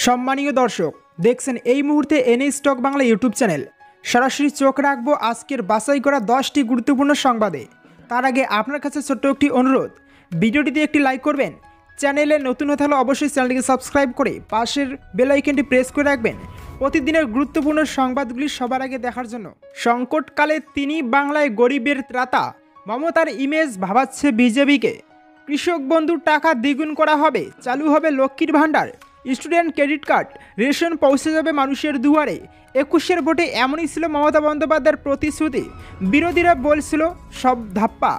সম্মানীয় দর্শক, দেখছেন এই মুহূর্তে N A stock Bangla YouTube channel. সরাসরি চোখ রাখবো আজকের বাছাই করা 10টি গুরুত্বপূর্ণ সংবাদে। তার আগে আপনার কাছে ছোট্ট একটি অনুরোধ, ভিডিওটিতে একটি লাইক করবেন, চ্যানেলে নতুন হতে হলে অবশ্যই চ্যানেলটিকে সাবস্ক্রাইব করে পাশের বেল আইকনটি প্রেস করে রাখবেন প্রতিদিনের গুরুত্বপূর্ণ সংবাদগুলি সবার আগে দেখার জন্য। সংকটকালে তিনি বাংলায় গরিবের ত্রাতা, মমতার ইমেজ ভাবাচ্ছে বিজেপিকে। কৃষক বন্ধুর টাকা দ্বিগুণ করা হবে, চালু হবে লক্ষ্মীর ভাণ্ডার, স্টুডেন্ট ক্রেডিট কার্ড, রেশন পৌঁছে যাবে মানুষের দুয়ারে। 21-এর ভোটে এমনই ছিল মমতা বন্দ্যোপাধ্যায়ের প্রতিশ্রুতি। বিরোধীরা বলছিল সব ধাপ্পা,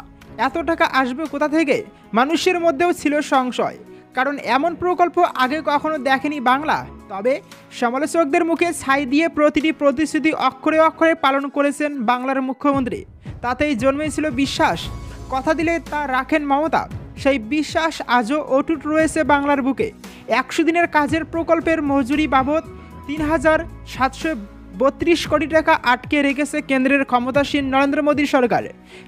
এত টাকা আসবে কোথা থেকে? মানুষের মধ্যেও ছিল সংশয়, কারণ এমন প্রকল্প আগে কখনো দেখেনি বাংলা। তবে সমালোচকদের মুখে ছাই দিয়ে প্রতিটি প্রতিশ্রুতি অক্ষরে অক্ষরে পালন করেছেন বাংলার মুখ্যমন্ত্রী। তাতেই জন্মেছিল বিশ্বাস, কথা দিলে তা রাখেন মমতা। সেই বিশ্বাস আজও অটুট রয়েছে বাংলার বুকে। 100 দিনের কাজের প্রকল্পের মজুরি বাবদ 3,732 কোটি টাকা আটকে রেখেছে কেন্দ্রের ক্ষমতাসীন নরেন্দ্র মোদী সরকার।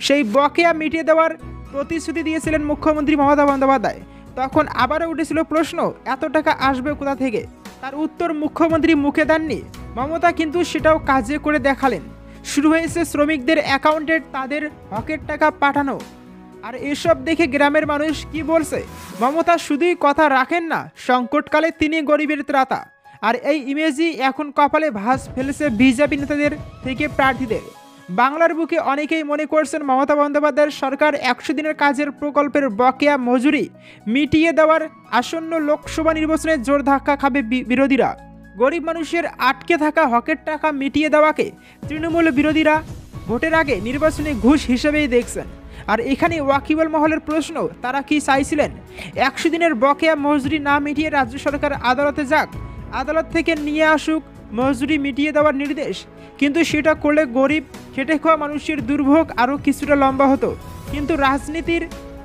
সেই বকেয়া মিটিয়ে দেওয়ার প্রতিশ্রুতি দিয়েছিলেন মুখ্যমন্ত্রী মমতা বন্দ্যোপাধ্যায়। তখন আবারও উঠেছিল প্রশ্ন, এত টাকা আসবে কোথা থেকে? তার উত্তর মুখ্যমন্ত্রী মুখে দেননি, মমতা কিন্তু সেটাও কাজে করে দেখালেন। শুরু হয়েছে শ্রমিকদের অ্যাকাউন্টে তাদের হকের টাকা পাঠানো। আর এসব দেখে গ্রামের মানুষ কি বলছে? মমতা শুধুই কথা রাখেন না, সংকটকালে তিনি গরিবের ত্রাতা। আর এই ইমেজই এখন কপালে ভাঁজ ফেলেছে বিজেপি নেতাদের থেকে প্রার্থীদের। বাংলার বুকে অনেকেই মনে করছেন মমতা বন্দ্যোপাধ্যায়ের সরকার 100 দিনের কাজের প্রকল্পের বকেয়া মজুরি মিটিয়ে দেওয়ার আসন্ন লোকসভা নির্বাচনে জোর ধাক্কা খাবে বিরোধীরা। গরিব মানুষের আটকে থাকা হকের টাকা মিটিয়ে দেওয়াকে তৃণমূল বিরোধীরা ভোটের আগে নির্বাচনে ঘুষ হিসেবেই দেখছেন। আর এখানে ওয়াকিবল মহলের প্রশ্ন, তারা কি চাইছিলেন 100 দিনের বকেয়া মজুরি না মিটিয়ে রাজ্য সরকার আদালতে যাক, আদালত থেকে নিয়ে আসুক মজুরি মিটিয়ে দেওয়ার নির্দেশ? কিন্তু সেটা করলে গরিব খেটে খাওয়া মানুষের দুর্ভোগ আরও কিছুটা লম্বা হতো। কিন্তু রাজনীতির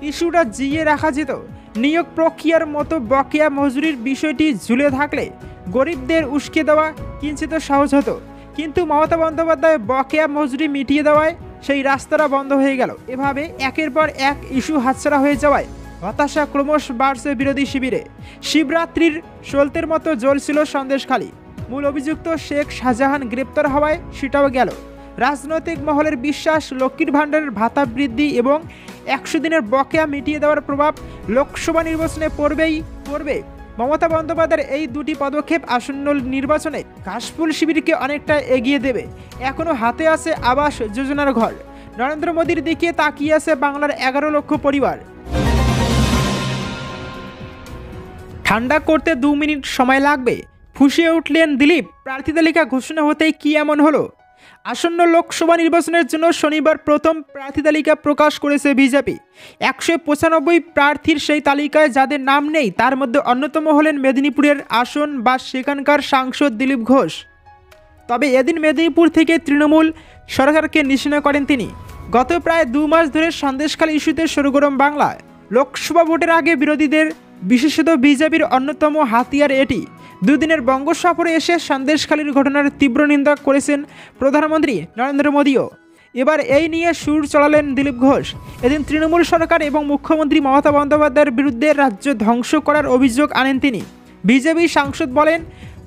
ইস্যুটা জিইয়ে রাখা যেত। নিয়োগ প্রক্রিয়ার মতো বকেয়া মজুরির বিষয়টি ঝুলে থাকলে গরিবদের উস্কে দেওয়া কিঞ্চিত সহজ হতো। কিন্তু মমতা বন্দ্যোপাধ্যায় বকেয়া মজুরি মিটিয়ে দেওয়ায় সেই রাস্তাটা বন্ধ হয়ে গেল। এভাবে একের পর এক ইস্যু হাতছাড়া হয়ে যাওয়ায় হতাশা ক্রমশ বাড়ছে বিরোধী শিবিরে। শিবরাত্রির সলতের মতো জ্বলছিল সন্দেশখালী। মূল অভিযুক্ত শেখ শাহজাহান গ্রেপ্তার হওয়ায় সেটাও গেল। রাজনৈতিক মহলের বিশ্বাস, লক্ষ্মীর ভাণ্ডারের ভাতা বৃদ্ধি এবং 100 দিনের বকেয়া মিটিয়ে দেওয়ার প্রভাব লোকসভা নির্বাচনে পড়বে। মমতা বন্দ্যোপাধ্যায়ের এই দুটি পদক্ষেপ আসন্ন নির্বাচনে ঘাসফুল শিবিরকে অনেকটা এগিয়ে দেবে। এখনও হাতে আছে আবাস যোজনার ঘর। নরেন্দ্র মোদীর দিকে তাকিয়ে আছে বাংলার 11 লক্ষ পরিবার। ঠান্ডা করতে 2 মিনিট সময় লাগবে, ফুঁসিয়ে উঠলেন দিলীপ। প্রার্থী তালিকা ঘোষণা হতেই কি এমন হলো? আসন্ন লোকসভা নির্বাচনের জন্য শনিবার প্রথম প্রার্থী তালিকা প্রকাশ করেছে বিজেপি। 195 প্রার্থীর সেই তালিকায় যাদের নাম নেই তার মধ্যে অন্যতম হলেন মেদিনীপুরের আসন বা সেখানকার সাংসদ দিলীপ ঘোষ। তবে এদিন মেদিনীপুর থেকে তৃণমূল সরকারকে নিশানা করেন তিনি। গত প্রায় 2 মাস ধরে সন্দেশখালী ইস্যুতে সরগরম বাংলা। লোকসভা ভোটের আগে বিরোধীদের, বিশেষত বিজেপির অন্যতম হাতিয়ার এটি। 2 দিনের বঙ্গ সফরে এসে সন্দেশখালীর ঘটনার তীব্র নিন্দা করেছেন প্রধানমন্ত্রী নরেন্দ্র মোদীও। এবার এই নিয়ে সুর চড়ালেন দিলীপ ঘোষ। এদিন তৃণমূল সরকার এবং মুখ্যমন্ত্রী মমতা বন্দ্যোপাধ্যায়ের বিরুদ্ধে রাজ্য ধ্বংস করার অভিযোগ আনেন তিনি। বিজেপি সাংসদ বলেন,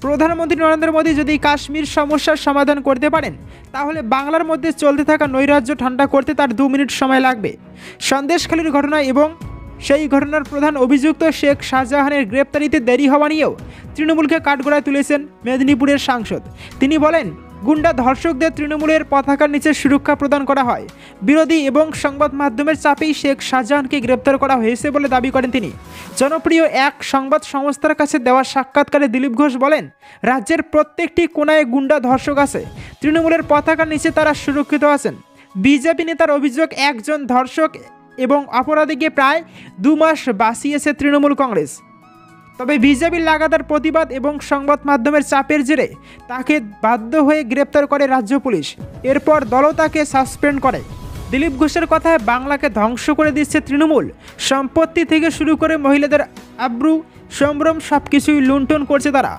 প্রধানমন্ত্রী নরেন্দ্র মোদী যদি কাশ্মীর সমস্যার সমাধান করতে পারেন তাহলে বাংলার মধ্যে চলতে থাকা নৈরাজ্য ঠান্ডা করতে তার 2 মিনিট সময় লাগবে। সন্দেশখালীর ঘটনা এবং সেই ঘটনার প্রধান অভিযুক্ত শেখ শাহজাহানের গ্রেপ্তারিতে দেরি হওয়া নিয়েও তৃণমূলকে কাঠগড়ায় তুলেছেন মেদিনীপুরের সাংসদ। তিনি বলেন, গুন্ডা ধর্ষকদের তৃণমূলের পতাকার নিচে সুরক্ষা প্রদান করা হয়। বিরোধী এবং সংবাদ মাধ্যমের চাপেই শেখ শাহজাহানকে গ্রেপ্তার করা হয়েছে বলে দাবি করেন তিনি। জনপ্রিয় এক সংবাদ সংস্থার কাছে দেওয়া সাক্ষাৎকারে দিলীপ ঘোষ বলেন, রাজ্যের প্রত্যেকটি কোনায় গুন্ডা ধর্ষক আছে, তৃণমূলের পতাকার নিচে তারা সুরক্ষিত আছেন। বিজেপি নেতার অভিযোগ, একজন ধর্ষক এবং অপরাধীকে প্রায় 2 মাস বাঁচিয়েছে তৃণমূল কংগ্রেস। তবে বিজেপির লাগাতার প্রতিবাদ এবং সংবাদ মাধ্যমের চাপের জেরে তাকে বাধ্য হয়ে গ্রেপ্তার করে রাজ্য পুলিশ। এরপর দলও তাকে সাসপেন্ড করে। দিলীপ ঘোষের কথায় বাংলাকে ধ্বংস করে দিচ্ছে তৃণমূল। সম্পত্তি থেকে শুরু করে মহিলাদের আব্রু সম্ভ্রম সবকিছুই লুণ্ঠন করছে তারা।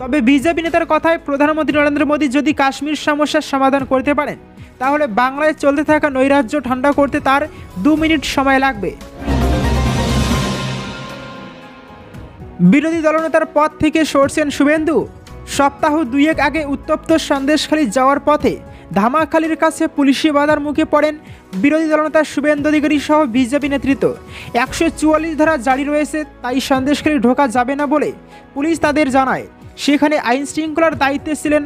তবে বিজেপি নেতার কথায় প্রধানমন্ত্রী নরেন্দ্র মোদী যদি কাশ্মীর সমস্যার সমাধান করতে পারেন তাহলে বাংলায় চলতে থাকা নৈরাজ্য ঠান্ডা করতে তার 2 মিনিট সময় লাগবে। বিরোধী দলনেতার পদ থেকে সরছেন শুভেন্দু। সপ্তাহ দুয়েক আগে উত্তপ্ত সন্দেশখালী যাওয়ার পথে ধামাখালির কাছে পুলিশি বাধার মুখে পড়েন বিরোধী দলনেতা শুভেন্দু অধিকারী সহ বিজেপি নেতৃত্ব। 144 ধারা জারি রয়েছে, তাই সন্দেশখালী ঢোকা যাবে না বলে পুলিশ তাদের জানায়। সেখানে আইন শৃঙ্খলার দায়িত্বে ছিলেন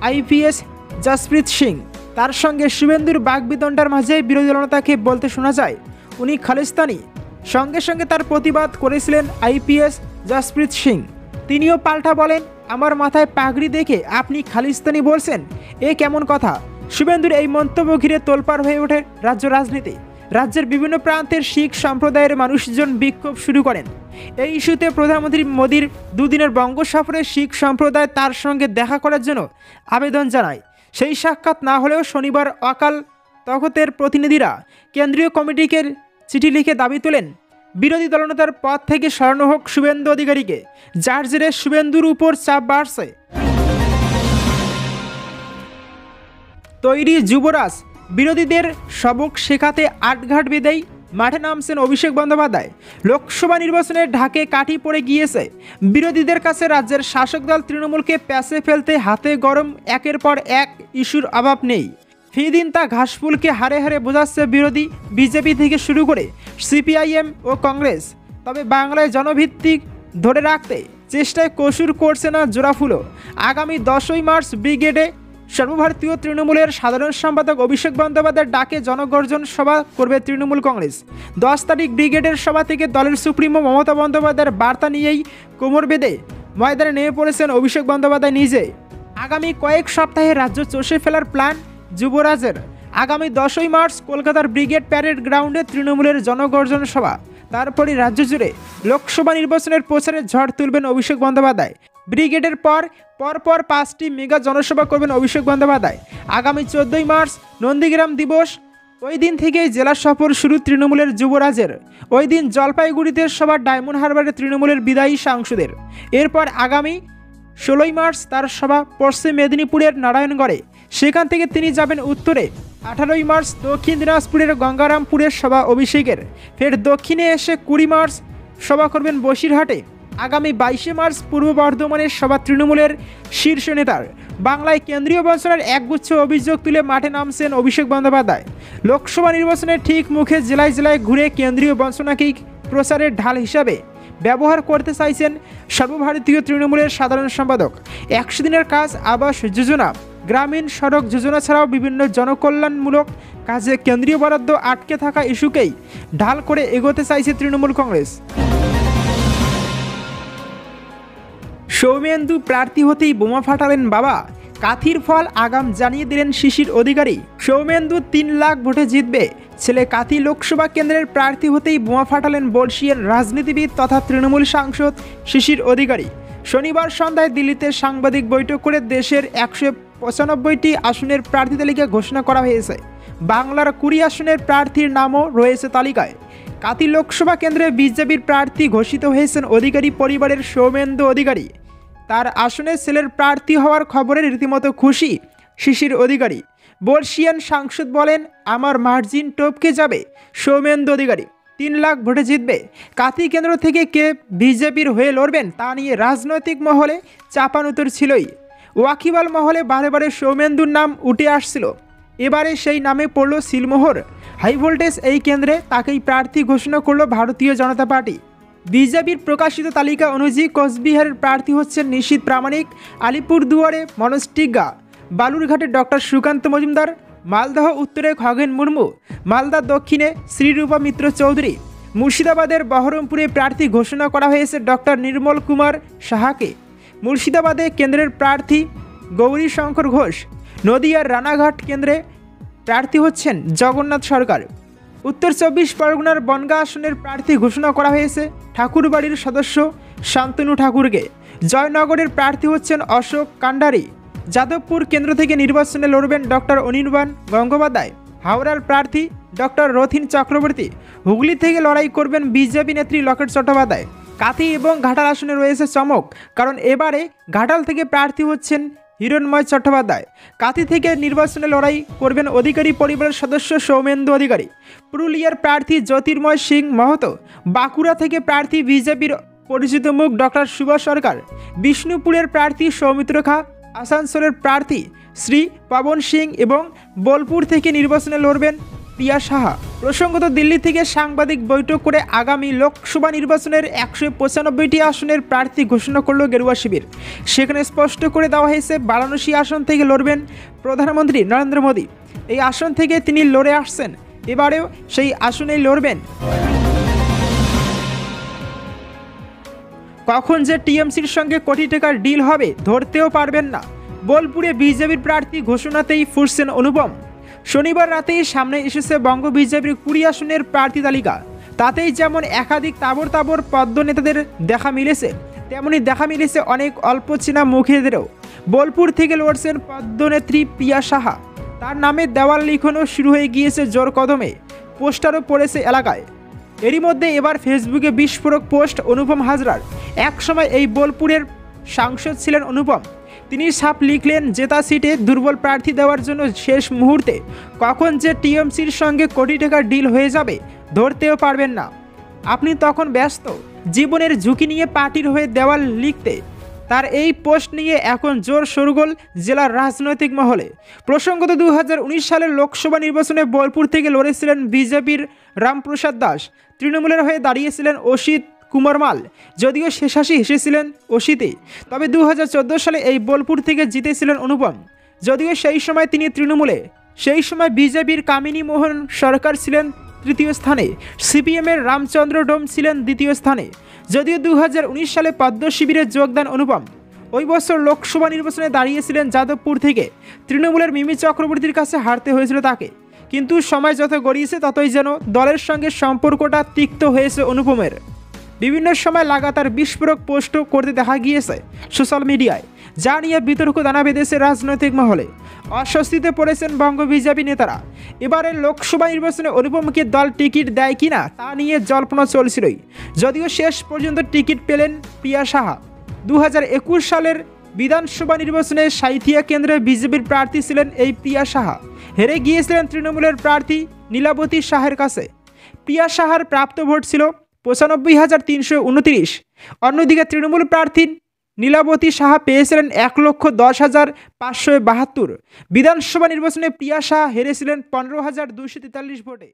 আইপিএস জসপ্রীত সিং। তার সঙ্গে শুভেন্দুর বাগবিতণ্ডার মাঝে বিরোধী দলনেতাকে বলতে শোনা যায় উনি খালিস্তানি। সঙ্গে সঙ্গে তার প্রতিবাদ করেছিলেন আইপিএস জসপ্রীত সিং। তিনিও পাল্টা বলেন, আমার মাথায় পাগড়ি দেখে আপনি খালিস্তানি বলছেন, এ কেমন কথা? শুভেন্দুর এই মন্তব্য ঘিরে তোলপাড় হয়ে ওঠে রাজ্য রাজনীতি। রাজ্যের বিভিন্ন প্রান্তের শিখ সম্প্রদায়ের মানুষজন বিক্ষোভ শুরু করেন। এই ইস্যুতে প্রধানমন্ত্রী মোদীর দুদিনের বঙ্গ সফরে শিখ সম্প্রদায় তার সঙ্গে দেখা করার জন্য আবেদন জানায়। সেই সাক্ষাৎ না হলেও শনিবার অকাল তখতের প্রতিনিধিরা কেন্দ্রীয় কমিটিকে চিঠি লিখে দাবি তোলেন বিরোধী দলনেতার পদ থেকে সরানো হোক শুভেন্দু অধিকারীকে, যার জেরে শুভেন্দুর উপর চাপ বাড়ছে। তৈরি যুবরাজ, বিরোধীদের সবক শেখাতে আটঘাট বেঁধেই মাঠে নামছেন অভিষেক বন্দ্যোপাধ্যায়। লোকসভা নির্বাচনে ঢাকে কাঠি পড়ে গিয়েছে বিরোধীদের কাছে। রাজ্যের শাসক দল তৃণমূলকে প্যাঁচে ফেলতে হাতে গরম একের পর এক ইস্যুর অভাব নেই। ফি দিন তা ঘাসফুলকে হারে হারে বোঝাচ্ছে বিরোধী বিজেপি থেকে শুরু করে সিপিআইএম ও কংগ্রেস। তবে বাংলায় জনভিত্তিক ধরে রাখতে চেষ্টায় কসুর করছে না জোড়াফুলও। আগামী 10ই মার্চ ব্রিগেডে সর্বভারতীয় তৃণমূলের সাধারণ সম্পাদক অভিষেক বন্দ্যোপাধ্যায়ের ডাকে জনগর্জন সভা করবে তৃণমূল কংগ্রেস। 10 তারিখ ব্রিগেডের সভা থেকে দলের সুপ্রিমো মমতা বন্দ্যোপাধ্যায়ের বার্তা নিয়েই কোমর বেঁধে ময়দানে নেমে পড়েছেন অভিষেক বন্দ্যোপাধ্যায় নিজে। আগামী কয়েক সপ্তাহে রাজ্য চষে ফেলার প্ল্যান যুবরাজের। আগামী 10ই মার্চ কলকাতার ব্রিগেড প্যারেড গ্রাউন্ডে তৃণমূলের জনগর্জন সভা। তারপরই রাজ্য জুড়ে লোকসভা নির্বাচনের প্রচারে ঝড় তুলবেন অভিষেক বন্দ্যোপাধ্যায়। ব্রিগেডের পরপর 5টি মেগা জনসভা করবেন অভিষেক বন্দ্যোপাধ্যায়। আগামী 14ই মার্চ নন্দীগ্রাম দিবস, ওই দিন থেকেই জেলা সফর শুরু তৃণমূলের যুবরাজের। ওই দিন জলপাইগুড়িতে সভা ডায়মন্ড হারবারে তৃণমূলের বিদায়ী সাংসদের। এরপর আগামী 16ই মার্চ তার সভা পশ্চিম মেদিনীপুরের নারায়ণগড়ে। সেখান থেকে তিনি যাবেন উত্তরে। 18ই মার্চ দক্ষিণ দিনাজপুরের গঙ্গারামপুরের সভা অভিষেকের। ফের দক্ষিণে এসে 20 মার্চ সভা করবেন বসিরহাটে। আগামী 22শে মার্চ পূর্ব বর্ধমানের সভা তৃণমূলের শীর্ষ নেতার। বাংলায় কেন্দ্রীয় বঞ্চনার একগুচ্ছ অভিযোগ তুলে মাঠে নামছেন অভিষেক বন্দ্যোপাধ্যায়। লোকসভা নির্বাচনের ঠিক মুখে জেলায় জেলায় ঘুরে কেন্দ্রীয় বঞ্চনাকেই প্রচারের ঢাল হিসাবে ব্যবহার করতে চাইছেন সর্বভারতীয় তৃণমূলের সাধারণ সম্পাদক। 100 দিনের কাজ, আবাস যোজনা, গ্রামীণ সড়ক যোজনা ছাড়াও বিভিন্ন জনকল্যাণমূলক কাজে কেন্দ্রীয় বরাদ্দ আটকে থাকা ইস্যুকেই ঢাল করে এগোতে চাইছে তৃণমূল কংগ্রেস। সৌমেন্দু প্রার্থী হতেই বোমা ফাটালেন বাবা। কাথির ফল আগাম জানিয়ে দিলেন শিশির অধিকারী। সৌমেন্দু 3 লাখ ভোটে জিতবে। ছেলে কাথি লোকসভা কেন্দ্রের প্রার্থী হতেই বোমা ফাটালেন বর্ষীয়ের রাজনীতিবিদ তথা তৃণমূল সাংসদ শিশির অধিকারী। শনিবার সন্ধ্যায় দিল্লিতে সাংবাদিক বৈঠক করে দেশের 195টি আসনের প্রার্থী তালিকা ঘোষণা করা হয়েছে। বাংলার 20 আসনের প্রার্থীর নামও রয়েছে তালিকায়। কাথি লোকসভা কেন্দ্রে বিজেপির প্রার্থী ঘোষিত হয়েছেন অধিকারী পরিবারের সৌমেন্দু অধিকারী। তার আসনে ছেলের প্রার্থী হওয়ার খবরে রীতিমতো খুশি শিশির অধিকারী। বর্ষীয়ান সাংসদ বলেন, আমার মার্জিন টপকে যাবে সৌমেন্দু অধিকারী। 3 লাখ ভোটে জিতবে। কাথি কেন্দ্র থেকে কে বিজেপির হয়ে লড়বেন তা নিয়ে রাজনৈতিক মহলে চাপানুতর ছিলই। ওয়াকিবহাল মহলে বারে বারে সৌমেন্দুর নাম উঠে আসছিল। এবারে সেই নামে পড়ল সিলমোহর। হাই ভোল্টেজ এই কেন্দ্রে তাকেই প্রার্থী ঘোষণা করল ভারতীয় জনতা পার্টি। বিজেপির প্রকাশিত তালিকা অনুযায়ী কোচবিহারের প্রার্থী হচ্ছেন নিশীথ প্রামাণিক, আলিপুরদুয়ারে মনোজ টিগ্গা, বালুরঘাটে ডক্টর সুকান্ত মজুমদার, মালদহ উত্তরে খগেন মুর্মু, মালদা দক্ষিণে শ্রীরূপা মিত্র চৌধুরী, মুর্শিদাবাদের বহরমপুরে প্রার্থী ঘোষণা করা হয়েছে ডক্টর নির্মল কুমার সাহাকে। মুর্শিদাবাদে কেন্দ্রের প্রার্থী গৌরী শঙ্কর ঘোষ। নদিয়ার রানাঘাট কেন্দ্রে প্রার্থী হচ্ছেন জগন্নাথ সরকার। উত্তর 24 পরগনার বনগাঁ আসনের প্রার্থী ঘোষণা করা হয়েছে ঠাকুরবাড়ির সদস্য শান্তনু ঠাকুরকে। জয়নগরের প্রার্থী হচ্ছেন অশোক কান্ডারি। যাদবপুর কেন্দ্র থেকে নির্বাচনে লড়বেন ডক্টর অনির্বাণ গঙ্গোপাধ্যায়। হাওড়ার প্রার্থী ডক্টর রথিন চক্রবর্তী। হুগলি থেকে লড়াই করবেন বিজেপি নেত্রী লকেট চট্টোপাধ্যায়। কাথি এবং ঘাটাল আসনে রয়েছে চমক, কারণ এবারে ঘাটাল থেকে প্রার্থী হচ্ছেন হিরণময় চট্টোপাধ্যায়। কাথি থেকে নির্বাচনে লড়াই করবেন অধিকারী পরিবারের সদস্য সৌমেন্দু অধিকারী। পুরুলিয়ার প্রার্থী জ্যোতির্ময় সিং মহতো। বাঁকুড়া থেকে প্রার্থী বিজেপির পরিচিত মুখ ডক্টর সুভাষ সরকার, বিষ্ণুপুরের প্রার্থী সৌমিত্র খা, আসানসোলের প্রার্থী শ্রী পবন সিং এবং বোলপুর থেকে নির্বাচনে লড়বেন প্রিয়া সাহা। প্রসঙ্গত, দিল্লি থেকে সাংবাদিক বৈঠক করে আগামী লোকসভা নির্বাচনের 195টি আসনের প্রার্থী ঘোষণা করল গেরুয়া শিবির। সেখানে স্পষ্ট করে দেওয়া হয়েছে বারাণসী আসন থেকে লড়বেন প্রধানমন্ত্রী নরেন্দ্র মোদী। এই আসন থেকে তিনি লড়ে আসছেন, এবারেও সেই আসনেই লড়বেন। কখন যে টিএমসির সঙ্গে কোটি টাকার ডিল হবে ধরতেও পারবেন না। বোলপুরে বিজেপির প্রার্থী ঘোষণাতেই ফুটছেন অনুপম। শনিবার রাতেই সামনে এসেছে বঙ্গ বিজেপির 20 আসনের প্রার্থী তালিকা। তাতেই যেমন একাধিক তাবর তাবর পদ্ম নেতাদের দেখা মিলেছে, তেমনি দেখা মিলেছে অনেক অল্প চেনা মুখেদেরও। বোলপুর থেকে লড়ছেন পদ্মনেত্রী প্রিয়া সাহা। তার নামে দেওয়াল লিখনও শুরু হয়ে গিয়েছে জোর কদমে, পোস্টারও পড়েছে এলাকায়। এরই মধ্যে এবার ফেসবুকে বিস্ফোরক পোস্ট অনুপম হাজরার। একসময় এই বোলপুরের সাংসদ ছিলেন অনুপম। তিনি সাপ লিখলেন, জেতা সিটে দুর্বল প্রার্থী দেওয়ার জন্য শেষ মুহূর্তে কখন যে টিএমসির সঙ্গে কোটি টাকার ডিল হয়ে যাবে ধরতেও পারবেন না। আপনি তখন ব্যস্ত জীবনের ঝুঁকি নিয়ে পার্টির হয়ে দেওয়াল লিখতে। তার এই পোস্ট নিয়ে এখন জোর শোরগোল জেলার রাজনৈতিক মহলে। প্রসঙ্গত, 2019 সালের লোকসভা নির্বাচনে বোলপুর থেকে লড়েছিলেন বিজেপির রামপ্রসাদ দাস, তৃণমূলের হয়ে দাঁড়িয়েছিলেন অসিত কুমার মাল। যদিও শেষাশি হেসেছিলেন অসিতে, তবে 2014 সালে এই বোলপুর থেকে জিতেছিলেন অনুপম। যদিও সেই সময় তিনি তৃণমূলে, সেই সময় বিজেপির কামিনী মোহন সরকার ছিলেন তৃতীয় স্থানে, সিপিএমের রামচন্দ্র ডোম ছিলেন দ্বিতীয় স্থানে। যদিও 2019 সালে পদ্ম শিবিরে যোগদান অনুপম। ওই বছর লোকসভা নির্বাচনে দাঁড়িয়েছিলেন যাদবপুর থেকে। তৃণমূলের মিমি চক্রবর্তীর কাছে হারতে হয়েছিল তাকে। কিন্তু সময় যত গড়িয়েছে ততই যেন দলের সঙ্গে সম্পর্কটা তিক্ত হয়েছে অনুপমের। বিভিন্ন সময় লাগাতার বিস্ফোরক পোস্টও করতে দেখা গিয়েছে সোশ্যাল মিডিয়ায়, যা নিয়ে বিতর্ক দানা বেঁধেছে রাজনৈতিক মহলে। অস্বস্তিতে পড়েছেন বঙ্গ বিজেপি নেতারা। এবারের লোকসভা নির্বাচনে অনুপমকে দল টিকিট দেয় কিনা তা নিয়ে জল্পনা চলছিলই। যদিও শেষ পর্যন্ত টিকিট পেলেন প্রিয়া সাহা। 2021 সালের বিধানসভা নির্বাচনে সাঁইথিয়া কেন্দ্রে বিজেপির প্রার্থী ছিলেন এই প্রিয়া সাহা। হেরে গিয়েছিলেন তৃণমূলের প্রার্থী নীলাবতী সাহের কাছে। প্রিয়া সাহার প্রাপ্ত ভোট ছিল 95,329। অন্যদিকে তৃণমূল প্রার্থী নীলাবতী সাহা পেয়েছিলেন 1,10,572। বিধানসভা নির্বাচনে প্রিয়া সাহা হেরেছিলেন 15,243 ভোটে।